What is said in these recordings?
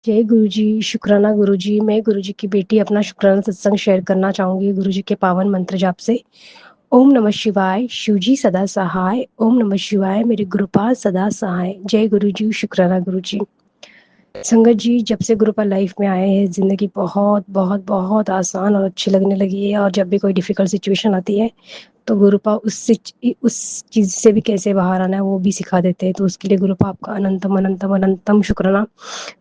जय गुरुजी, शुक्राना गुरुजी। मैं गुरुजी की बेटी अपना शुक्राना सत्संग शेयर करना चाहूंगी गुरुजी के पावन मंत्र जाप से। ओम नमः शिवाय, शिवजी सदा सहाय। ओम नमः शिवाय, मेरे गुरुपाद सदा सहाय। जय गुरुजी, शुक्राना गुरुजी। संगत जी, जब से गुरुपाद लाइफ में आए हैं जिंदगी बहुत बहुत बहुत आसान और अच्छी लगने लगी है। और जब भी कोई डिफिकल्ट सिचुएशन आती है तो गुरुपा उस चीज से भी कैसे बाहर आना है वो भी सिखा देते हैं। तो उसके लिए गुरुपा आपका अनंतम अनंतम अनंतम शुक्राना।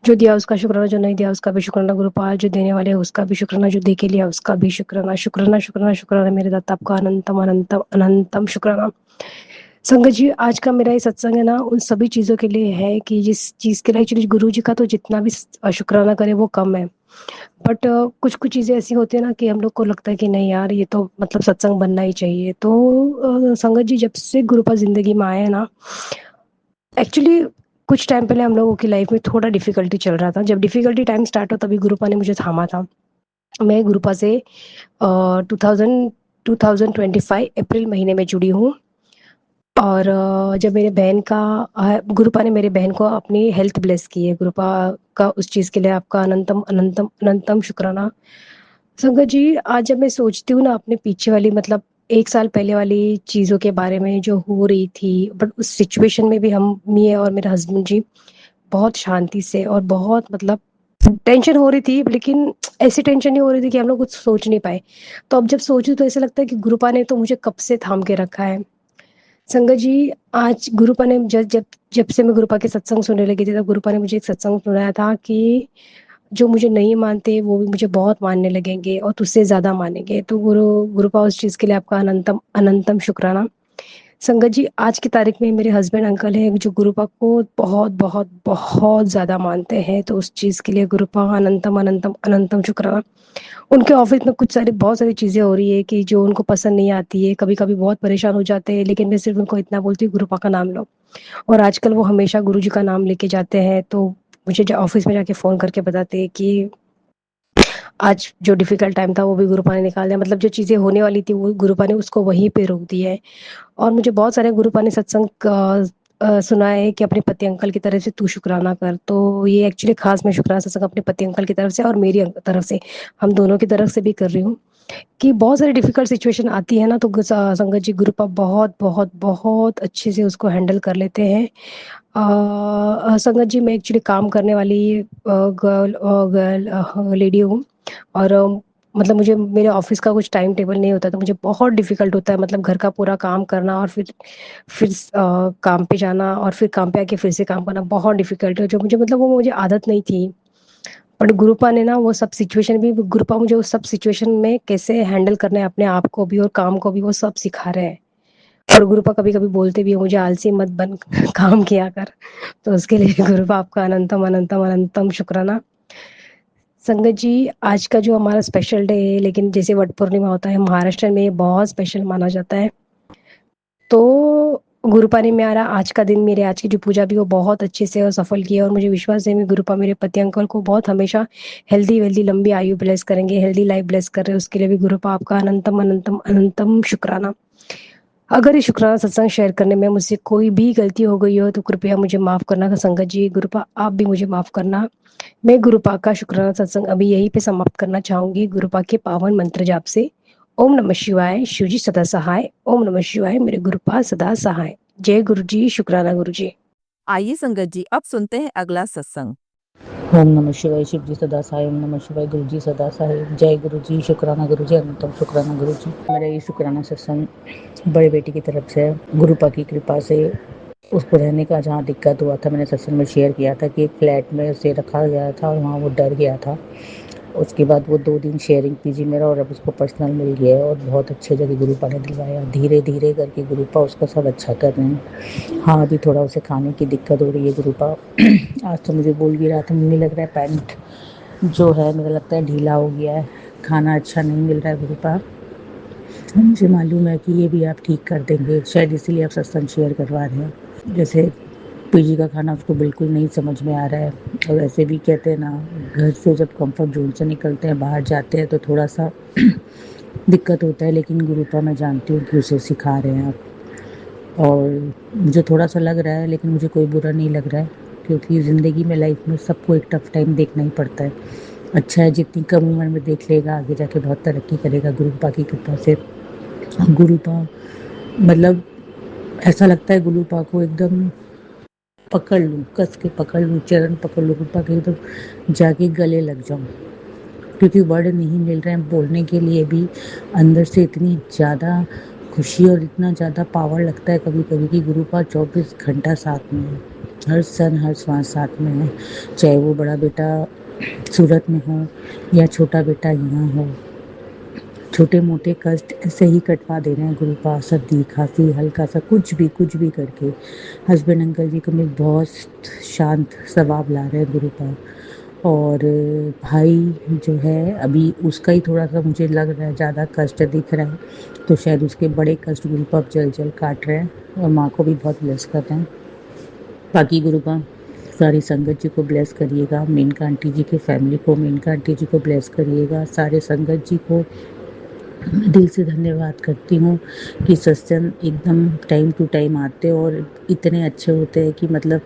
जो दिया उसका शुक्राना, जो नहीं दिया उसका भी शुक्राना। गुरुपाल जो देने वाले हैं उसका भी शुक्राना, जो दे के लिया उसका भी शुक्राना। शुक्राना शुक्राना शुक्राना मेरे दाता, आपका अनंतम अनंतम अनंतम शुक्राना। संगत जी, आज का मेरा ये सत्संग है ना उन सभी चीजों के लिए है कि जिस चीज के लिए एक्चुअली गुरु जी का तो जितना भी शुक्राना करे वो कम है। बट कुछ कुछ चीजें ऐसी होती है ना कि हम लोग को लगता है कि नहीं यार, ये तो मतलब सत्संग बनना ही चाहिए। तो संगत जी, जब से गुरुपा जिंदगी में आए हैं ना, एक्चुअली कुछ टाइम पहले हम लोगों की लाइफ में थोड़ा डिफिकल्टी चल रहा था। जब डिफिकल्टी टाइम स्टार्ट हो तभी गुरुपा ने मुझे थामा था। मैं गुरुपा से 2025 अप्रैल महीने में जुड़ी हूँ। और जब मेरे बहन का गुरुपा ने मेरे बहन को अपनी हेल्थ ब्लेस की है। गुरुपा का उस चीज़ के लिए आपका अनंतम अनंतम अनंतम शुक्राना। संगत जी, आज जब मैं सोचती हूँ ना अपने पीछे वाली, मतलब 1 साल पहले वाली चीज़ों के बारे में जो हो रही थी, बट उस सिचुएशन में भी हम, मैं और मेरे हस्बैंड जी, बहुत शांति से और बहुत मतलब टेंशन हो रही थी, लेकिन ऐसी टेंशन नहीं हो रही थी कि हम लोग कुछ सोच नहीं पाए। तो अब जब सोचूं तो ऐसा लगता है कि गुरुपा ने तो मुझे कब से थाम के रखा है। संगत जी, आज गुरुपा ने जब जब जब से मैं गुरुपा के सत्संग सुनने लगी थी, तब गुरुपा ने मुझे एक सत्संग सुनाया था कि जो मुझे नहीं मानते वो भी मुझे बहुत मानने लगेंगे और तुझसे ज्यादा मानेंगे। तो गुरुपा उस चीज के लिए आपका अनंतम अनंतम शुक्राना। संगत जी, आज की तारीख में मेरे हस्बैंड अंकल हैं जो गुरुपा को बहुत बहुत बहुत ज्यादा मानते हैं। तो उस चीज के लिए गुरुपा अनंतम अनंतम अनंतम शुक्राना। उनके ऑफिस में कुछ सारी बहुत सारी चीजें हो रही है कि जो उनको पसंद नहीं आती है। कभी कभी बहुत परेशान हो जाते हैं, लेकिन मैं सिर्फ उनको इतना बोलती हूँ, गुरुपा का नाम लो। और आजकल वो हमेशा गुरु जी का नाम लेके जाते हैं। तो मुझे ऑफिस में जाके फोन करके बताते हैं कि आज जो डिफिकल्ट टाइम था वो भी गुरुपा ने निकाल दिया। मतलब जो चीजें होने वाली थी वो गुरुपा ने उसको वहीं पे रोक दिया है। और मुझे बहुत सारे गुरुपा ने सत्संग सुना है कि अपने पति अंकल की तरफ से तू शुक्राना कर। तो ये एक्चुअली खास मैं शुक्राना सत्संग अपने पति अंकल की तरफ से और मेरी तरफ से, हम दोनों की तरफ से भी कर रही हूँ। कि बहुत सारी डिफिकल्ट सिचुएशन आती है ना, तो संगत जी, गुरुपा बहुत बहुत बहुत अच्छे से उसको हैंडल कर लेते हैं। संगत जी, मैं एक्चुअली काम करने वाली गर्ल लेडी हूँ। और मतलब मुझे मेरे ऑफिस का कुछ टाइम टेबल नहीं होता, तो मुझे बहुत डिफिकल्ट होता है मतलब घर का पूरा काम करना और फिर काम पे जाना और फिर काम पे आके फिर से काम करना बहुत डिफिकल्ट है। जो मुझे मतलब वो मुझे आदत नहीं थी। बट गुरुपा ने ना वो सब सिचुएशन भी, गुरुपा मुझे उस सब सिचुएशन में कैसे हैंडल करना है अपने आप को भी और काम को भी, वो सब सिखा रहे हैं। और गुरुपा कभी कभी बोलते भी है मुझे, आलसी मत बन, काम किया कर। तो उसके लिए गुरुपा आपका अनंतम अनंतम अनंतम शुक्राना। संगत जी, आज का जो हमारा स्पेशल डे है, लेकिन जैसे वट पूर्णिमा होता है महाराष्ट्र में, ये बहुत स्पेशल माना जाता है। तो गुरुपा ने मेरा आज का दिन, मेरे आज की जो पूजा भी वो बहुत अच्छे से और सफल की है। और मुझे विश्वास है मैं गुरुपा मेरे पति अंकल को बहुत हमेशा हेल्दी वेल्दी लंबी आयु ब्लेस करेंगे, हेल्दी लाइफ ब्लेस कर रहे हैं। उसके लिए भी गुरुपा आपका अनंतम अनंतम अनंतम शुक्राना। अगर ये शुक्राना सत्संग शेयर करने में मुझसे कोई भी गलती हो गई हो तो कृपया मुझे माफ करना। संगत जी, गुरुपा आप भी मुझे माफ करना। मैं गुरुपा का शुक्राना सत्संग अभी यहीं पे समाप्त करना चाहूंगी गुरुपा के पावन मंत्र जाप से। ओम नमः शिवाय, शिवजी सदा सहाय। ओम नमः शिवाय, मेरे गुरुपा सदा सहाय। जय गुरु जी, शुक्राना गुरु जी। आइए संगत जी, अब सुनते हैं अगला सत्संग। ओम नमः शिवाय, शिव जी सदा सहाय। ओम नमः शिवाय, गुरु जी सदा सहाय। जय गुरु जी, शुक्राना गुरु जी, अनंतम शुक्राना गुरु जी। मेरा ये शुक्राना सत्संग बड़े बेटी की तरफ से गुरुपा की कृपा से उसको रहने का जहाँ दिक्कत हुआ था, मैंने सत्संग में शेयर किया था कि एक फ्लैट में उसे रखा गया था और वहाँ वो डर गया था। उसके बाद वो 2 दिन शेयरिंग पीजी मेरा, और अब उसको पर्सनल मिल गया है और बहुत अच्छे जगह गुरुपा ने दिलवाया। धीरे धीरे करके गुरुपा उसका सब अच्छा कर रहे हैं। हाँ, अभी थोड़ा उसे खाने की दिक्कत हो रही है गुरुपा। आज तो मुझे बोल भी रहा था, मुझे लग रहा है पैंट जो है मेरा लगता है ढीला हो गया है, खाना अच्छा नहीं मिल रहा है गुरुपा। मुझे मालूम है कि ये भी आप ठीक कर देंगे, शायद इसीलिए आप सत्संग शेयर करवा रहे हैं। जैसे पीजी का खाना उसको बिल्कुल नहीं समझ में आ रहा है। और ऐसे भी कहते हैं ना, घर से जब कंफर्ट जोन से निकलते हैं, बाहर जाते हैं तो थोड़ा सा दिक्कत होता है। लेकिन गुरुपा मैं जानती हूँ कि उसे सिखा रहे हैं आप। और मुझे थोड़ा सा लग रहा है, लेकिन मुझे कोई बुरा नहीं लग रहा है क्योंकि ज़िंदगी में, लाइफ में सबको एक टफ टाइम देखना ही पड़ता है। अच्छा है जितनी कम उम्र में देख लेगा, आगे जाके बहुत तरक्की करेगा गुरुपा की कृपा से। गुरुपा मतलब ऐसा लगता है गुरुपा को एकदम पकड़ लूँ, कस के पकड़ लूँ, चरण पकड़ लूँ गुरुपा के, एकदम जाके गले लग जाऊँ, क्योंकि वर्ड नहीं मिल रहे हैं बोलने के लिए भी। अंदर से इतनी ज़्यादा खुशी और इतना ज़्यादा पावर लगता है कभी कभी कि गुरुपा 24 घंटा साथ में है, हर क्षण हर श्वास साथ में है। चाहे वो बड़ा बेटा सूरत में हो या छोटा बेटा यहाँ हो, छोटे मोटे कष्ट ऐसे ही कटवा दे रहे हैं गुरुपा। सर्दी खांसी हल्का सा कुछ भी करके हस्बैंड अंकल जी को मैं बहुत शांत स्वभाव ला रहे हैं गुरुपा। और भाई जो है अभी उसका ही थोड़ा सा मुझे लग रहा है ज़्यादा कष्ट दिख रहा है, तो शायद उसके बड़े कष्ट गुरुपा अब जल जल काट रहे हैं, और माँ को भी बहुत ब्लेस कर रहे हैं। बाकी गुरुपा सारी संगत जी को ब्लेस करिएगा, मेनका आंटी जी के फैमिली को, मेनका आंटी जी को ब्लेस करिएगा, सारे संगत जी को दिल से धन्यवाद करती हूँ कि सत्संग एकदम टाइम टू टाइम आते और इतने अच्छे होते हैं कि मतलब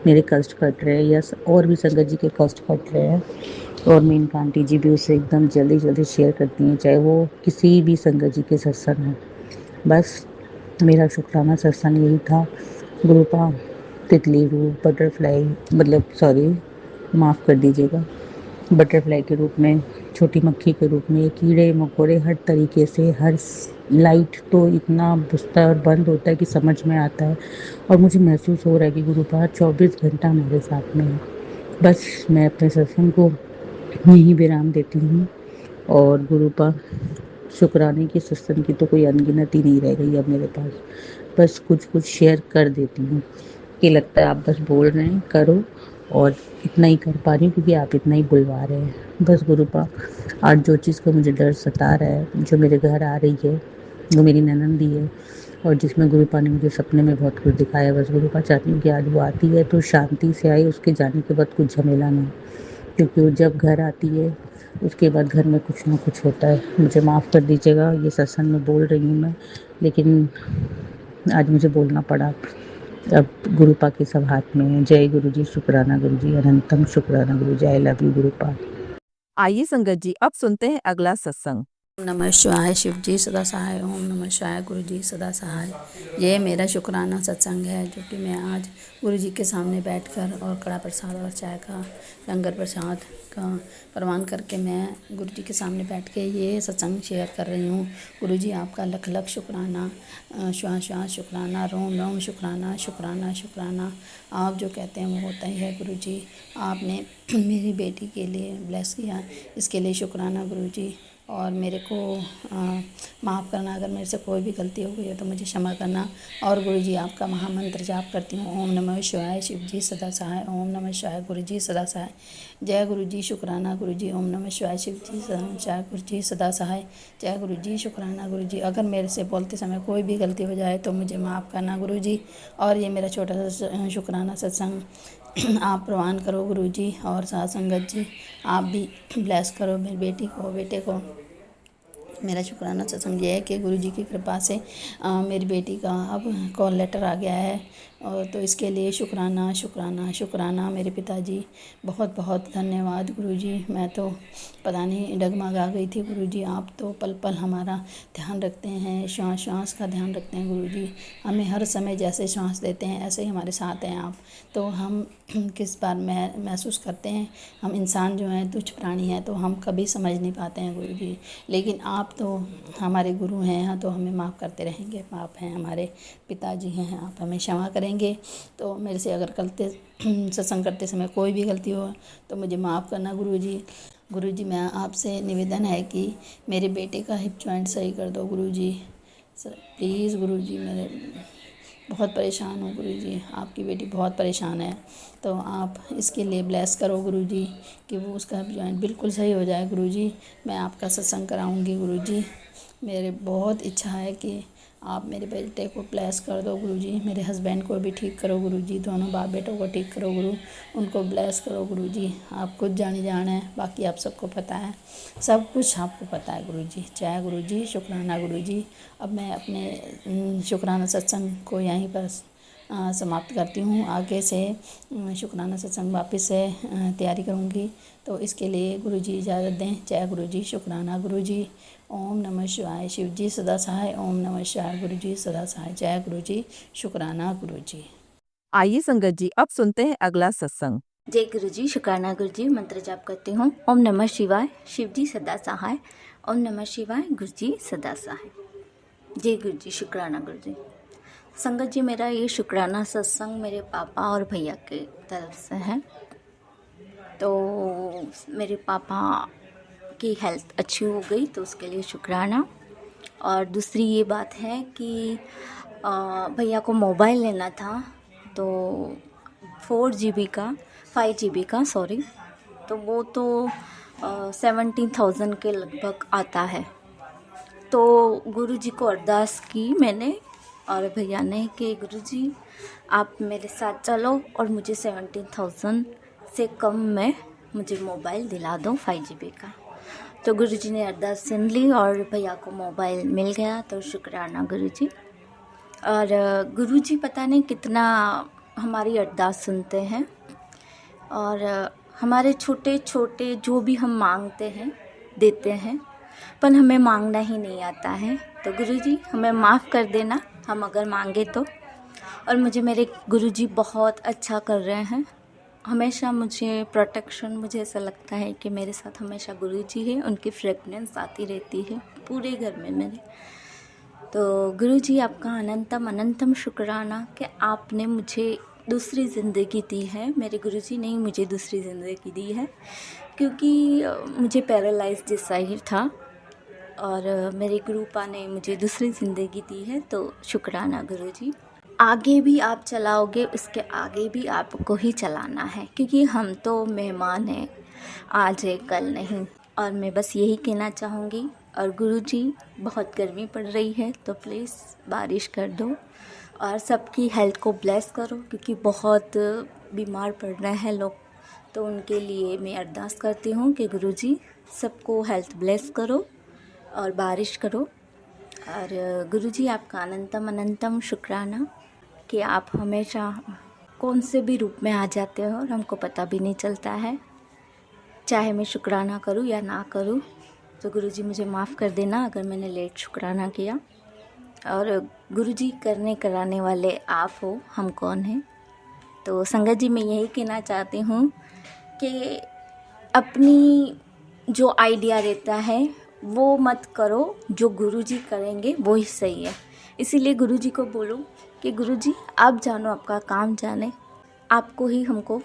मेरे कष्ट कट रहे हैं या और भी संगत जी के कष्ट कट रहे हैं। और मेनका आंटी जी भी उसे एकदम जल्दी जल्दी शेयर करती हैं, चाहे वो किसी भी संगत जी के सत्संग हो। बस मेरा शुक्राना सत्संग यही था। गुरुपा तितली रूप बटरफ्लाई, मतलब सॉरी माफ़ कर दीजिएगा, बटरफ्लाई के रूप में, छोटी मक्खी के रूप में, कीड़े मकोड़े हर तरीके से, हर लाइट तो इतना बुझता है और बंद होता है कि समझ में आता है, और मुझे महसूस हो रहा है कि गुरुपा 24 घंटा मेरे साथ में है। बस मैं अपने सत्संग को यहीं विराम देती हूँ। और गुरुपा शुक्राने की सत्संग की तो कोई अनगिनती नहीं रह गई अब मेरे पास, बस कुछ कुछ शेयर कर देती हूँ कि लगता है आप बस बोल रहे हैं करो, और इतना ही कर पा रही हूँ क्योंकि आप इतना ही बुलवा रहे हैं। बस गुरुपा आज जो चीज़ का मुझे डर सता रहा है, जो मेरे घर आ रही है, वो मेरी ननंद ही है, और जिसमें गुरुपा ने मुझे सपने में बहुत कुछ दिखाया। बस गुरुपा चाहती हूँ कि आज वो आती है तो शांति से आए, उसके जाने के बाद कुछ झमेला नहीं, क्योंकि वो जब घर आती है उसके बाद घर में कुछ ना कुछ होता है। मुझे माफ़ कर दीजिएगा, ये सत्संग में बोल रही हूँ मैं, लेकिन आज मुझे बोलना पड़ा। अब गुरुपा के सब हाथ में है। जय गुरु जी, शुक्राना गुरु जी, अनंतम शुक्राना गुरु जी। I love you गुरुपा। आइए संगत जी अब सुनते हैं अगला सत्संग। ओम नमः शिवाय शिव जी सदा सहाय। ओम नमः शिवाय गुरु जी सदा सहाय। ये मेरा शुक्राना सत्संग है जो कि मैं आज गुरु जी के सामने बैठकर और कड़ा प्रसाद और चाय का लंगर प्रसाद का प्रवान करके मैं गुरु जी के सामने बैठ के ये सत्संग शेयर कर रही हूँ। गुरु जी आपका लख लख शुक्राना, श्वास श्वास शुक्राना, रोम रोम शुक्राना, शुक्राना शुक्राना। आप जो कहते हैं वो होता ही है गुरु जी। आपने मेरी बेटी के लिए ब्लेस किया, इसके लिए शुक्राना गुरु जी। और मेरे को माफ़ करना, अगर मेरे से कोई भी गलती हो गई है तो मुझे क्षमा करना। और गुरु जी आपका महामंत्र जाप करती हूँ, ओम नमः शिवाय शिव जी सदा सहाय। ओम नमः शिवाय गुरु जी सदा सहाय। जय गुरु जी, शुक्राना गुरु जी। ओम नमः शिवाय शिव जी सदा सहाय, गुरु जी सदा सहाय। जय गुरु जी, शुक्राना गुरु जी। अगर मेरे से बोलते समय कोई भी गलती हो जाए तो मुझे माफ़ करना गुरु जी। और ये मेरा छोटा सा शुक्राना सत्संग आप प्रवान करो गुरु जी। और साथ संगत जी आप भी ब्लेस करो मेरी बेटी को, बेटे को। मेरा शुक्राना सत्संग ये है कि गुरु जी की कृपा से मेरी बेटी का अब कॉल लेटर आ गया है, और तो इसके लिए शुक्राना शुक्राना शुक्राना मेरे पिताजी। बहुत बहुत धन्यवाद गुरु जी। मैं तो पता नहीं डगमगा गई थी गुरु जी। आप तो पल पल हमारा ध्यान रखते हैं, श्वास श्वास का ध्यान रखते हैं गुरु जी। हमें हर समय जैसे श्वास देते हैं ऐसे ही हमारे साथ हैं आप। तो हम किस बार महसूस करते हैं, हम इंसान जो हैं तुच्छ प्राणी हैं तो हम कभी समझ नहीं पाते हैं गुरु जी, लेकिन आप तो हमारे गुरु हैं, हाँ तो हमें माफ़ करते रहेंगे। आप हैं हमारे पिताजी हैं, आप हमें क्षमा करेंगे। तो मेरे से अगर गलती सत्संग करते समय कोई भी गलती हो तो मुझे माफ़ करना गुरु जी। गुरु जी मैं आपसे निवेदन है कि मेरे बेटे का हिप जॉइंट सही कर दो गुरु जी, प्लीज़ गुरु जी। मेरे बहुत परेशान हूँ गुरु जी, आपकी बेटी बहुत परेशान है, तो आप इसके लिए ब्लेस करो गुरु जी कि वो उसका जॉइंट बिल्कुल सही हो जाए गुरु जी। मैं आपका सत्संग कराऊंगी गुरु जी। मेरे बहुत इच्छा है कि आप मेरे बेटे को ब्लेस कर दो गुरु जी। मेरे हस्बैंड को भी ठीक करो गुरु जी, दोनों बाप बेटों को ठीक करो गुरु, उनको ब्लेस करो गुरु जी। आप खुद जानी जान है, बाकी आप सबको पता है, सब कुछ आपको पता है गुरु जी। जय गुरु जी, शुक्राना गुरु जी। अब मैं अपने शुक्राना सत्संग को यहीं पर समाप्त करती हूँ। आगे से शुक्राना सत्संग वापस से तैयारी करूँगी। तो इसके लिए गुरुजी इजाज़त दें। जय गुरुजी, शुक्राना गुरुजी। ओम नमः शिवाय। शिव जी सदा सहाय। ओम नमः शिवाय। गुरुजी सदा सहाय। जय गुरुजी, शुक्राना गुरुजी। आइए संगत जी, अब सुनते हैं अगला सत्संग। जय गुरु जी, शुक्राना गुरु जी। मंत्र जाप करती हूँ। ओम नमः शिवाय, शिव जी सदा सहाय। ओम नमः शिवाय, गुरु जी सदा सहाय। जय गुरु जी, शुक्राना गुरु जी। संगत जी, मेरा ये शुक्राना सत्संग मेरे पापा और भैया के तरफ से है। तो मेरे पापा की हेल्थ अच्छी हो गई तो उसके लिए शुक्राना। और दूसरी ये बात है कि भैया को मोबाइल लेना था, तो 5 GB का सॉरी, तो वो तो 17,000 के लगभग आता है। तो गुरुजी को अरदास की मैंने और भैया ने कि गुरुजी आप मेरे साथ चलो और मुझे 17,000 से कम में मुझे मोबाइल दिला दो 5 GB का। तो गुरुजी ने अरदास सुन ली और भैया को मोबाइल मिल गया। तो शुक्राना गुरुजी। और गुरुजी पता नहीं कितना हमारी अरदास सुनते हैं और हमारे छोटे छोटे जो भी हम मांगते हैं देते हैं, पर हमें मांगना ही नहीं आता है। तो गुरुजी हमें माफ़ कर देना हम अगर मांगे तो। और मुझे मेरे गुरुजी बहुत अच्छा कर रहे हैं, हमेशा मुझे प्रोटेक्शन, मुझे ऐसा लगता है कि मेरे साथ हमेशा गुरुजी है, उनकी फ्रेगनेंस आती रहती है पूरे घर में मेरे। तो गुरुजी आपका अनंतम अनंतम शुक्राना कि आपने मुझे दूसरी ज़िंदगी दी है। मेरे गुरुजी ने ही मुझे दूसरी ज़िंदगी दी है, क्योंकि मुझे पैरालाइज जैसा ही था और मेरे गुरुपा ने मुझे दूसरी ज़िंदगी दी है। तो शुक्राना गुरुजी। आगे भी आप चलाओगे, उसके आगे भी आपको ही चलाना है, क्योंकि हम तो मेहमान हैं, आज है कल नहीं। और मैं बस यही कहना चाहूँगी। और गुरुजी बहुत गर्मी पड़ रही है तो प्लीज़ बारिश कर दो और सबकी हेल्थ को ब्लेस करो, क्योंकि बहुत बीमार पड़ रहे हैं लोग। तो उनके लिए मैं अरदास करती हूँ कि गुरुजी सबको हेल्थ ब्लेस करो और बारिश करो। और गुरुजी आपका अनंतम अनंतम शुक्राना कि आप हमेशा कौन से भी रूप में आ जाते हो और हमको पता भी नहीं चलता है, चाहे मैं शुक्राना करूँ या ना करूँ। तो गुरुजी मुझे माफ़ कर देना अगर मैंने लेट शुक्राना किया। और गुरुजी करने कराने वाले आप हो, हम कौन हैं। तो संगत जी मैं यही कहना चाहती हूँ कि अपनी जो आइडिया रहता है वो मत करो, जो गुरुजी करेंगे वो ही सही है। इसीलिए गुरुजी को बोलो कि गुरुजी आप जानो, आपका काम जाने, आपको ही हमको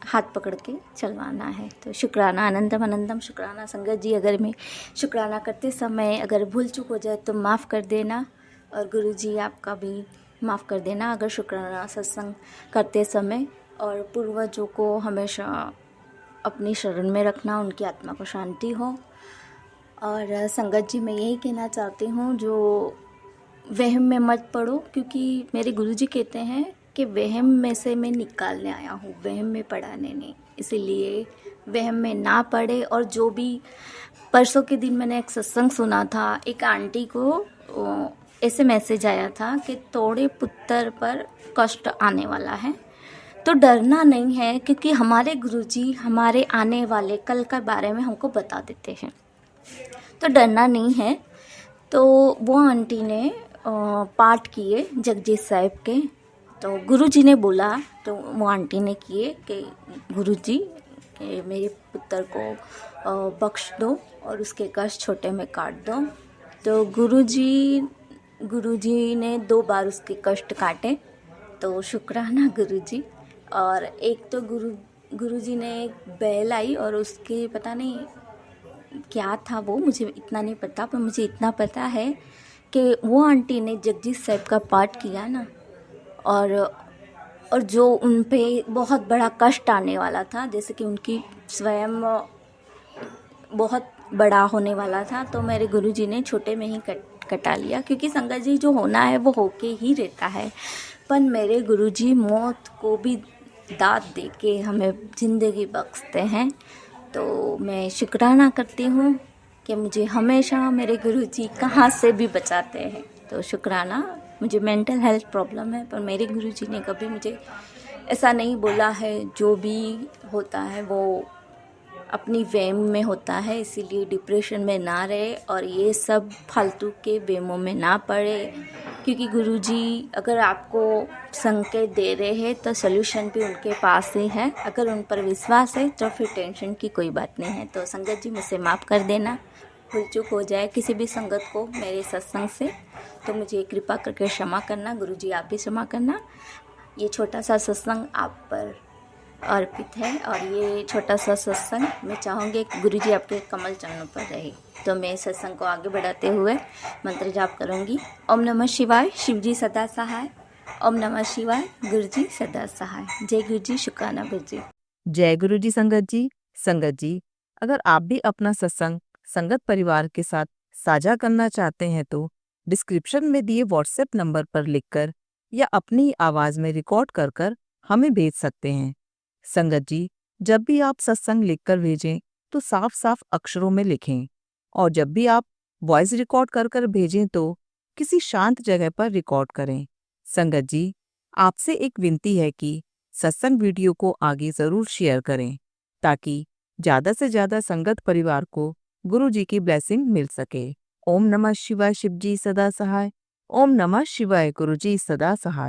हाथ पकड़ के चलवाना है। तो शुक्राना अनंतम अनंतम शुक्राना। संगत जी अगर मैं शुक्राना करते समय अगर भूल चूक हो जाए तो माफ़ कर देना, और गुरुजी आपका भी माफ़ कर देना अगर शुक्राना सत्संग करते समय। और पूर्वजों को हमेशा अपनी शरण में रखना, उनकी आत्मा को शांति हो। और संगत जी मैं यही कहना चाहती हूँ, जो वहम में मत पड़ो, क्योंकि मेरे गुरुजी कहते हैं कि वहम में से मैं निकालने आया हूँ, वहम में पढ़ाने नहीं। इसीलिए वहम में ना पड़े। और जो भी परसों के दिन मैंने एक सत्संग सुना था, एक आंटी को ऐसे मैसेज आया था कि तोड़े पुत्र पर कष्ट आने वाला है, तो डरना नहीं है, क्योंकि हमारे गुरुजी हमारे आने वाले कल के बारे में हमको बता देते हैं, तो डरना नहीं है। तो वो आंटी ने पाठ किए जगजीत साहिब के, तो गुरुजी ने बोला, तो वो आंटी ने किए कि गुरुजी कि मेरे पुत्र को बख्श दो और उसके कष्ट छोटे में काट दो। तो गुरुजी ने 2 बार उसके कष्ट काटे। तो शुक्राना गुरुजी। और एक तो गुरुजी ने एक बैल आई और उसके पता नहीं क्या था वो, मुझे इतना नहीं पता, पर मुझे इतना पता है कि वो आंटी ने जगजीत साहिब का पाठ किया ना, और जो उन पे बहुत बड़ा कष्ट आने वाला था, जैसे कि उनकी स्वयं बहुत बड़ा होने वाला था, तो मेरे गुरुजी ने छोटे में ही कटा लिया, क्योंकि संगत जी जो होना है वो होके ही रहता है। पर मेरे गुरुजी मौत को भी दाद दे के हमें ज़िंदगी बख्शते हैं। तो मैं शुक्राना करती हूँ कि मुझे हमेशा मेरे गुरुजी कहाँ से भी बचाते हैं। तो शुक्राना मुझे मेंटल हेल्थ प्रॉब्लम है, पर मेरे गुरुजी ने कभी मुझे ऐसा नहीं बोला है। जो भी होता है वो अपनी वेम में होता है, इसीलिए डिप्रेशन में ना रहे और ये सब फालतू के वेमों में ना पड़े, क्योंकि गुरुजी अगर आपको संकेत दे रहे हैं तो सल्यूशन भी उनके पास ही है। अगर उन पर विश्वास है तो फिर टेंशन की कोई बात नहीं है। तो संगत जी, मुझसे माफ़ कर देना, भूल चूक हो जाए किसी भी संगत को मेरे सत्संग से, तो मुझे कृपा करके क्षमा करना। गुरुजी आप भी क्षमा करना। ये छोटा सा सत्संग आप पर अर्पित है और ये छोटा सा सत्संग मैं चाहूँगी गुरुजी आपके कमल चरणों पर रहे। तो मैं सत्संग को आगे बढ़ाते हुए मंत्र जाप करूँगी। ओम नमः शिवाय, शिवजी सदा सहाय। ओम नमः शिवाय, गुरुजी सदा सहाय। जय गुरुजी, शुक्राना गुरुजी। जय गुरु जी। संगत जी, अगर आप भी अपना सत्संग संगत परिवार के साथ साझा करना चाहते हैं तो डिस्क्रिप्शन में दिए व्हाट्सएप नंबर पर लिखकर या अपनी आवाज में रिकॉर्ड कर हमें भेज सकते हैं। संगत जी, जब भी आप सत्संग लिखकर भेजें तो साफ साफ अक्षरों में लिखें, और जब भी आप वॉइस रिकॉर्ड कर भेजें तो किसी शांत जगह पर रिकॉर्ड करें। संगत जी, आपसे एक विनती है कि सत्संग वीडियो को आगे जरूर शेयर करें ताकि ज्यादा से ज्यादा संगत परिवार को गुरु जी की ब्लेसिंग मिल सके। ओम नमः शिवाय, शिवजी सदा सहाय। ओम नमः शिवाय, गुरुजी सदा सहाय।